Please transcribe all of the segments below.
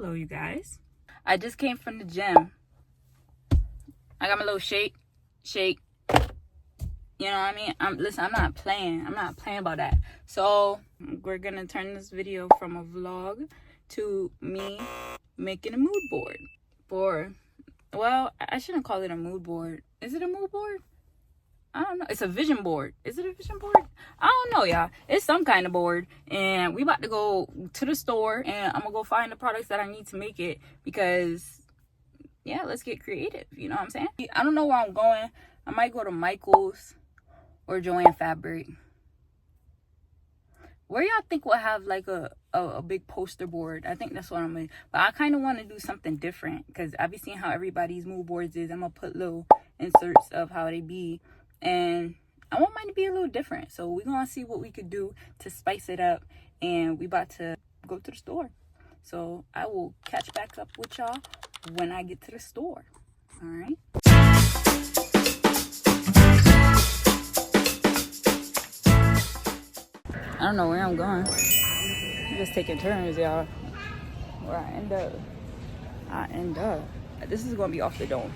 Hello, you guys. I just came from the gym. I got my little shake. You know what I mean? Listen, I'm not playing about that. So we're gonna turn this video from a vlog to me making a mood board for, well, I shouldn't call it a mood board. Is it a mood board? I don't know. It's a vision board. Is it a vision board? I don't know, y'all. It's some kind of board. And we about to go to the store and I'm gonna go find the products that I need to make it, because yeah, let's get creative. You know what I'm saying? I don't know where I'm going. I might go to Michael's or Joanne Fabric. Where y'all think will have like a big poster board? I think that's what I'm gonna. But I kind of want to do something different, because I be seeing how everybody's mood boards is. I'm gonna put little inserts of how they be, and I want mine to be a little different. So we're gonna see what we could do to spice it up, and we about to go to the store. So I will catch back up with y'all when I get to the store. All right. I don't know where I'm going. I'm just taking turns, y'all. Where I end up. This is gonna be off the dome.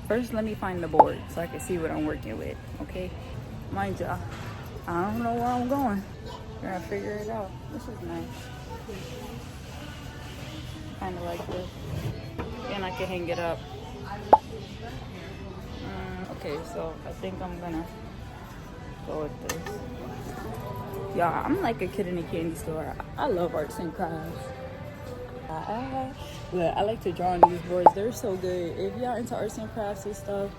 First, let me find the board so I can see what I'm working with, okay? Mind y'all, I don't know where I'm going. We're gonna figure it out. This is nice. Kind of like this. And I can hang it up. Okay, so I think I'm gonna go with this. Y'all, I'm like a kid in a candy store. I love arts and crafts. But I like to draw on these boards. They're so good. If y'all into arts and crafts and stuff,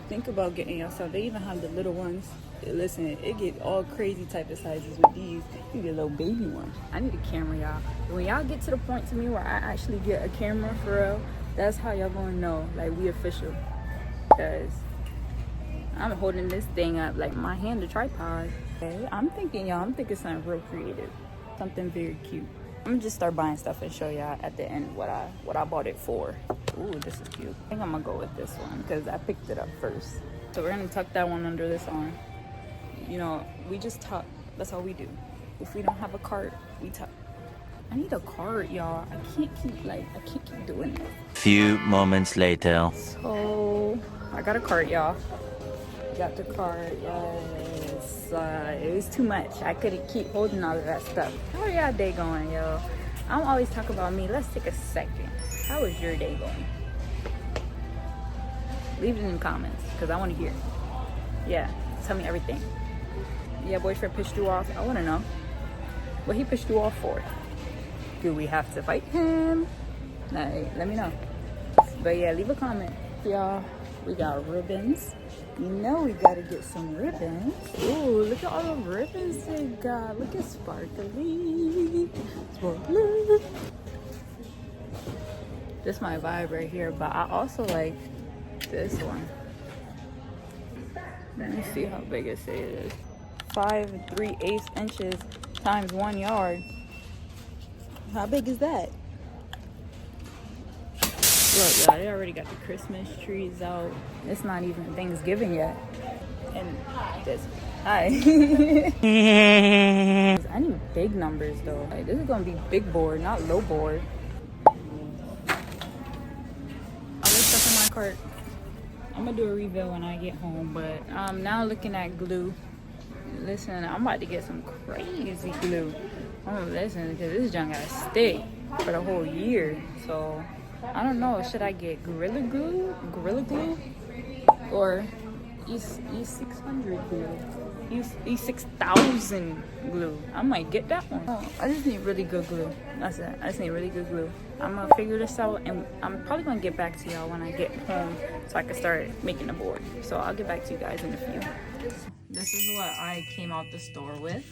think about getting yourself. They even have the little ones. Listen, it get all crazy type of sizes with these. You get a little baby one. I need a camera, y'all. When y'all get to the point to me where I actually get a camera for real, that's how y'all gonna know, like, we official. Because I'm holding this thing up like my hand a tripod. Okay, I'm thinking something real creative, something very cute. I'm gonna just start buying stuff and show y'all at the end what I bought it for. Ooh, this is cute. I think I'm gonna go with this one because I picked it up first. So we're gonna tuck that one under this arm. You know, we just tuck. That's all we do. If we don't have a cart, we tuck. I need a cart, y'all. I can't keep doing this. Few moments later. So I got a cart, y'all. Got the cart, yes. It was too much. I couldn't keep holding all of that stuff. How are y'all day going, yo? I don't always talk about me. Let's take a second. How is your day going? Leave it in the comments, because I want to hear. Yeah, tell me everything. Yeah, boyfriend pissed you off? I want to know. What he pissed you off for? Do we have to fight him? Like, let me know. But yeah, leave a comment. Y'all, we got ribbons. You know we gotta get some ribbons. Ooh, look at all the ribbons they got. Look at sparkly. Sparkly. This is my vibe right here, but I also like this one. Let me see how big it is. 5 3/8 inches times 1 yard. How big is that? Look, y'all, they already got the Christmas trees out. It's not even Thanksgiving yet. And this, hi. I need big numbers though. Like, this is gonna be big board, not low board. All this stuff in my cart. I'm gonna do a reveal when I get home, but I'm now looking at glue. Listen, I'm about to get some crazy glue. Oh, listen, because this junk gotta stick for the whole year. So I don't know. Should I get Gorilla Glue, or E600 glue, E6000 glue? I might get that one. Oh, I just need really good glue. That's it. I just need really good glue. I'm gonna figure this out, and I'm probably gonna get back to y'all when I get home, so I can start making the board. So I'll get back to you guys in a few. This is what I came out the store with.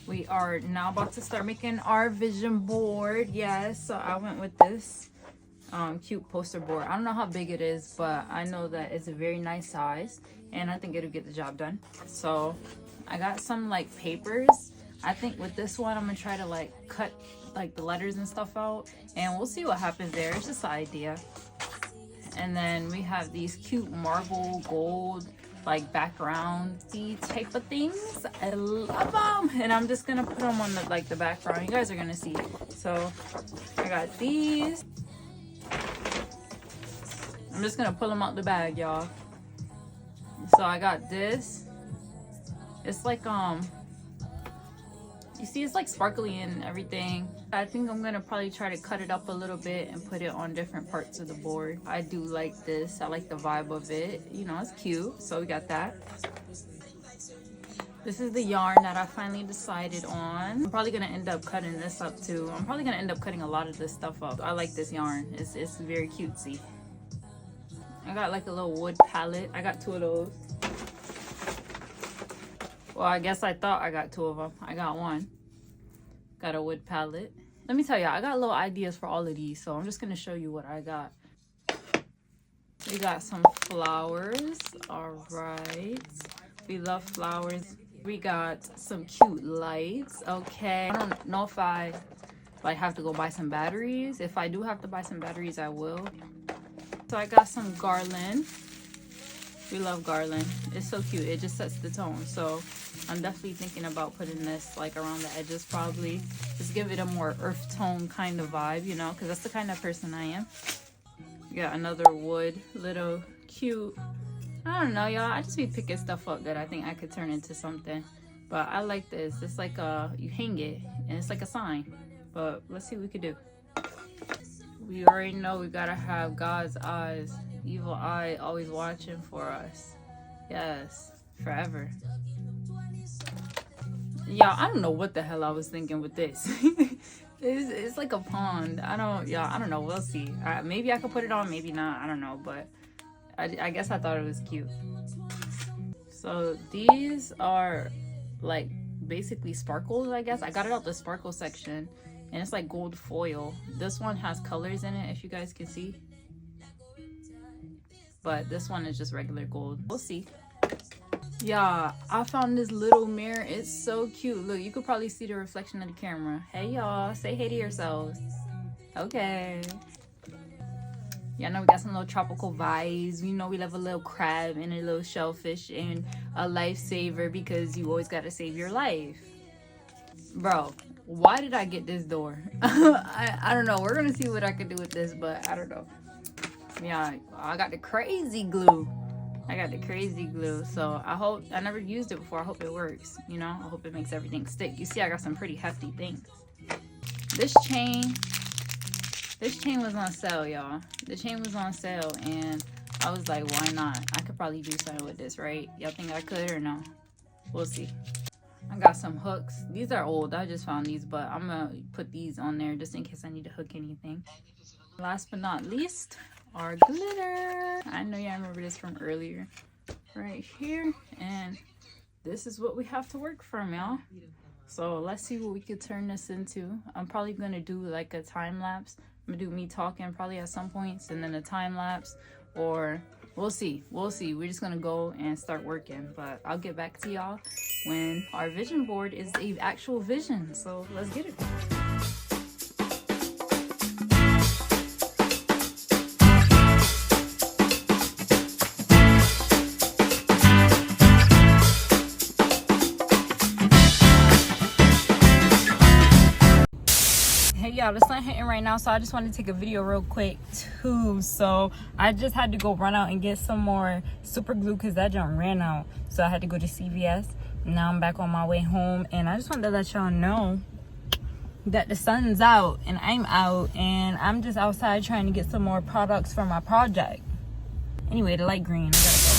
We are now about to start making our vision board. Yes, so I went with this cute poster board. I don't know how big it is, but I know that it's a very nice size, and I think it'll get the job done. So I got some like papers. I think with this one I'm gonna try to like cut like the letters and stuff out, and we'll see what happens there. It's just an idea. And then we have these cute marble gold like background-y type of things. I love them, and I'm just gonna put them on the background. You guys are gonna see. So I got these. I'm just gonna pull them out the bag, y'all. So I got this. It's like you see, it's like sparkly and everything. I think I'm gonna probably try to cut it up a little bit and put it on different parts of the board. I do like this. I like the vibe of it. You know, it's cute. So we got that. This is the yarn that I finally decided on. I'm probably gonna end up cutting this up too. I'm probably gonna end up cutting a lot of this stuff up. I like this yarn. It's very cutesy. I got like a little wood palette. I got 2 of those. Well, I guess I thought I got 2 of them. I got 1. Got a wood palette. Let me tell you, I got little ideas for all of these, so I'm just gonna show you what I got. We got some flowers. All right. We love flowers. We got some cute lights. Okay. I don't know if I have to go buy some batteries. If I do have to buy some batteries, I will. So I got some garland. We love garland. It's so cute. It just sets the tone. So I'm definitely thinking about putting this like around the edges, probably. Just give it a more earth tone kind of vibe, you know, because that's the kind of person I am. Got another wood, little cute. I don't know, y'all. I just be picking stuff up that I think I could turn into something. But I like this. It's like you hang it and it's like a sign. But let's see what we could do. We already know we gotta have God's eyes. Evil eye always watching for us. Yes, forever. Y'all, I don't know what the hell I was thinking with this. It's like a pond. I don't know. We'll see. Maybe I could put it on, maybe not. I don't know, but I guess I thought it was cute. So these are like basically sparkles, I guess. I got it out the sparkle section, and it's like gold foil. This one has colors in it, if you guys can see. But this one is just regular gold. We'll see. Yeah, I found this little mirror. It's so cute. Look, you could probably see the reflection of the camera. Hey y'all, say hey to yourselves. Okay. Yeah, I know we got some little tropical vibes. You know, we love a little crab and a little shellfish and a lifesaver, because you always got to save your life. Bro, why did I get this door? I don't know. We're gonna see what I can do with this, but I don't know. Yeah, I got the crazy glue. So I hope, I never used it before. I hope it works, you know. I hope it makes everything stick. You see, I got some pretty hefty things. This chain was on sale, y'all. The chain was on sale, and I was like, why not? I could probably do something with this, right? Y'all think I could or no? We'll see. I got some hooks. These are old. I just found these, but I'm gonna put these on there just in case I need to hook anything. Last but not least, our glitter. I know y'all remember this from earlier. Right here. And this is what we have to work from, y'all. So let's see what we could turn this into. I'm probably gonna do like a time lapse. I'm gonna do me talking probably at some points, and then a time lapse, or we'll see. We're just gonna go and start working, but I'll get back to y'all when our vision board is the actual vision. So let's get it. Y'all, the sun hitting right now, so I just want to take a video real quick too. So I just had to go run out and get some more super glue because that junk ran out, so I had to go to CVS. Now I'm back on my way home, and I just wanted to let y'all know that the sun's out and I'm out, and I'm just outside trying to get some more products for my project. Anyway, the light green, I gotta go.